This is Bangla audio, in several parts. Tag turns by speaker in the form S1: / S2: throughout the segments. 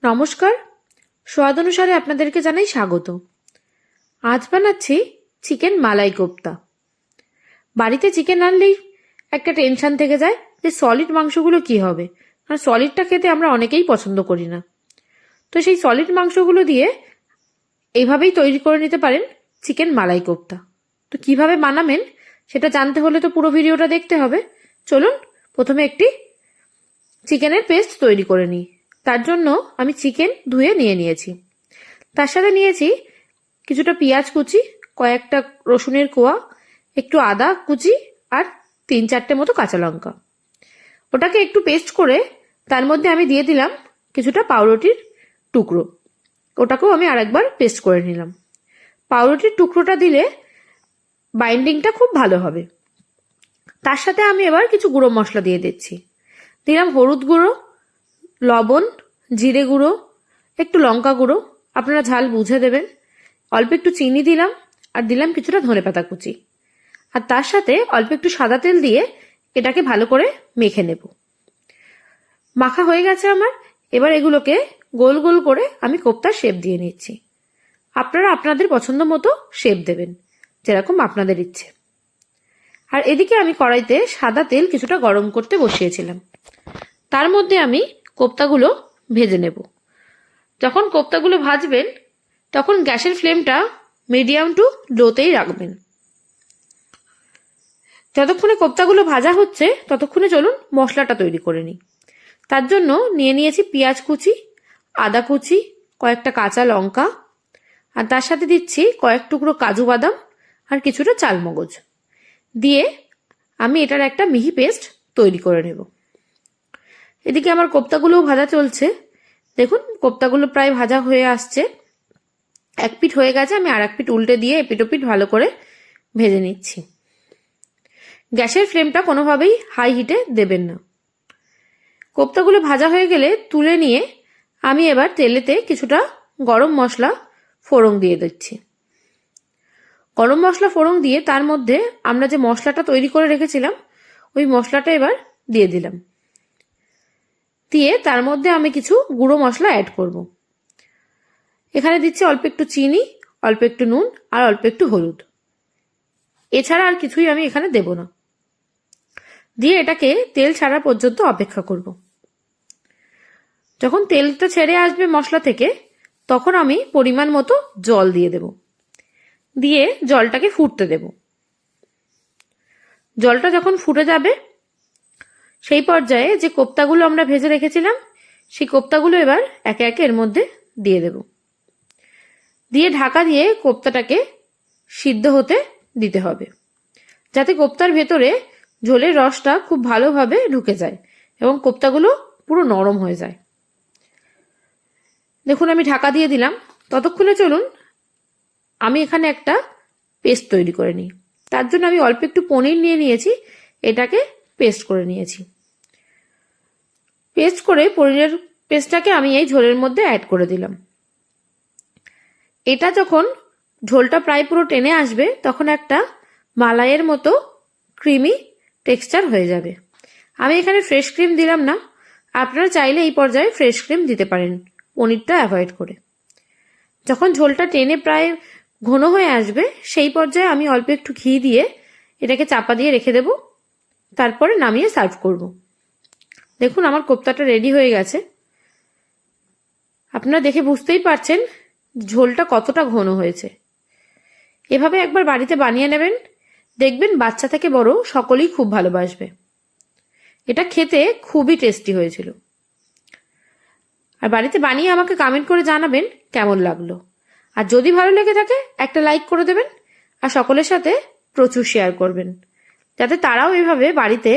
S1: নমস্কার, স্বাদ অনুসারে আপনাদেরকে জানাই স্বাগত। আজ বানাচ্ছি চিকেন মালাই কোপ্তা। বাড়িতে চিকেন আনলেই একটা টেনশন থেকে যায় যে সলিড মাংসগুলো কি হবে, কারণ সলিডটা খেতে আমরা অনেকেই পছন্দ করি না। তো সেই সলিড মাংসগুলো দিয়ে এইভাবেই তৈরি করে নিতে পারেন চিকেন মালাই কোপ্তা। তো কিভাবে বানাবেন সেটা জানতে হলে তো পুরো ভিডিওটা দেখতে হবে। চলুন প্রথমে একটি চিকেনের পেস্ট তৈরি করে নিই। তার জন্য আমি চিকেন ধুয়ে নিয়েছি। তার সাথে নিয়েছি কিছুটা পেঁয়াজ কুচি, কয়েকটা রসুনের কোয়া, একটু আদা কুচি আর 3-4টে মতো কাঁচা লঙ্কা। ওটাকে একটু পেস্ট করে তার মধ্যে আমি দিয়ে দিলাম কিছুটা পাউরুটির টুকরো। ওটাকেও আমি আরেকবার পেস্ট করে নিলাম। পাউরুটির টুকরোটা দিলে বাইন্ডিংটা খুব ভালো হবে। তার সাথে আমি এবার কিছু গুঁড়ো মশলা দিয়ে দিচ্ছি। দিলাম হলুদ গুঁড়ো, লবণ, জিরে গুঁড়ো, একটু লঙ্কা গুঁড়ো, আপনারা ঝাল বুঝে দেবেন। অল্প একটু চিনি দিলাম আর দিলাম কিছুটা ধনেপাতা কুচি। আর তার সাথে অল্প একটু সাদা তেল দিয়ে এটাকে ভালো করে মেখে নেব। মাখা হয়ে গেছে আমার। এবার এগুলোকে গোল গোল করে আমি কোপ্তার শেপ দিয়ে নিচ্ছি। আপনারা আপনাদের পছন্দ মতো শেপ দেবেন, যেরকম আপনাদের ইচ্ছে। আর এদিকে আমি কড়াইতে সাদা তেল কিছুটা গরম করতে বসিয়েছিলাম। তার মধ্যে আমি কোপ্তাগুলো ভেজে নেব। যখন কোপ্তাগুলো ভাজবেন তখন গ্যাসের ফ্লেমটা মিডিয়াম টু লোতেই রাখবেন। যতক্ষণে কোপ্তাগুলো ভাজা হচ্ছে ততক্ষণে চলুন মশলাটা তৈরি করে নিই। তার জন্য নিয়েছি পেঁয়াজ কুচি, আদা কুচি, কয়েকটা কাঁচা লঙ্কা, আর তার সাথে দিচ্ছি কয়েক টুকরো কাজু বাদাম আর কিছুটা চালমগজ দিয়ে আমি এটার একটা মিহি পেস্ট তৈরি করে নেব। এদিকে আমার কোপ্তাগুলোও ভাজা চলছে। দেখুন কোপ্তাগুলো প্রায় ভাজা হয়ে আসছে। এক পিঠ হয়ে গেছে, আমি আর এক পিঠ উল্টে দিয়ে এপিট ওপিট ভালো করে ভেজে নিচ্ছি। গ্যাসের ফ্লেমটা কোনোভাবেই হাই হিটে দেবেন না। কোপ্তাগুলো ভাজা হয়ে গেলে তুলে নিয়ে আমি এবার তেলেতে কিছুটা গরম মশলা ফোড়ন দিয়ে দিচ্ছি। গরম মশলা ফোড়ন দিয়ে তার মধ্যে আমরা যে মশলাটা তৈরি করে রেখেছিলাম ওই মশলাটা এবার দিয়ে দিলাম। দিয়ে তার মধ্যে আমি কিছু গুঁড়ো মশলা অ্যাড করব। এখানে দিচ্ছি অল্প একটু চিনি, অল্প একটু নুন আর অল্প একটু হলুদ। এছাড়া আর কিছুই আমি এখানে দেব না। দিয়ে এটাকে তেল ছাড়া পর্যন্ত অপেক্ষা করব। যখন তেলটা ছেড়ে আসবে মশলা থেকে তখন আমি পরিমাণ মতো জল দিয়ে দেব। দিয়ে জলটাকে ফুটতে দেব। জলটা যখন ফুটে যাবে সেই পর্যায়ে যে কোপ্তাগুলো আমরা ভেজে রেখেছিলাম সেই কোপ্তাগুলো এবার একে একে এর মধ্যে দিয়ে দেব। দিয়ে ঢাকা দিয়ে কোপ্তাটাকে সিদ্ধ হতে দিতে হবে, যাতে কোপ্তার ভেতরে ঝোলের রসটা খুব ভালোভাবে ঢুকে যায় এবং কোপ্তাগুলো পুরো নরম হয়ে যায়। দেখুন আমি ঢাকা দিয়ে দিলাম। ততক্ষণে চলুন আমি এখানে একটা পেস্ট তৈরি করে নিই। তার জন্য আমি অল্প একটু পনির নিয়েছি, এটাকে পেস্ট করে নিয়েছি। পেস্ট করে পনিরের পেস্টটাকে আমি এই ঝোলের মধ্যে অ্যাড করে দিলাম। এটা যখন ঝোলটা প্রায় পুরো টেনে আসবে তখন একটা মালাইয়ের মতো ক্রিমি টেক্সচার হয়ে যাবে। আমি এখানে ফ্রেশ ক্রিম দিলাম না, আপনারা চাইলে এই পর্যায়ে ফ্রেশ ক্রিম দিতে পারেন পনিরটা অ্যাভয়েড করে। যখন ঝোলটা টেনে প্রায় ঘন হয়ে আসবে সেই পর্যায়ে আমি অল্প একটু ঘি দিয়ে এটাকে চাপা দিয়ে রেখে দেব। তারপরে নামিয়ে সার্ভ করব। দেখুন আমার কোপ্তাটা রেডি হয়ে গেছে। আপনারা দেখে বুঝতেই পারছেন ঝোলটা কতটা ঘন হয়েছে। এভাবে একবার বাড়িতে বানিয়ে নেবেন, দেখবেন বাচ্চা থেকে বড় সকলেই খুব ভালোবাসবে। এটা খেতে খুবই টেস্টি হয়েছিল। আর বাড়িতে বানিয়ে আমাকে কমেন্ট করে জানাবেন কেমন লাগলো। আর যদি ভালো লেগে থাকে একটা লাইক করে দেবেন আর সকলের সাথে প্রচুর শেয়ার করবেন, যাতে তারাও এভাবে বাড়িতে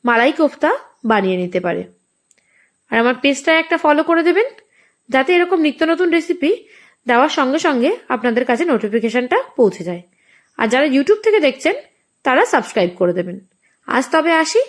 S1: মালাই কোফতা বানিয়ে নিতে পারে। আর আমার পেজটা একটা ফলো করে দেবেন, যাতে এরকম নিত্য নতুন রেসিপি দেওয়ার সঙ্গে সঙ্গে আপনাদের কাছে নোটিফিকেশনটা পৌঁছে যায়। আর যারা ইউটিউব থেকে দেখছেন তারা সাবস্ক্রাইব করে দেবেন। আজ তবে আসি।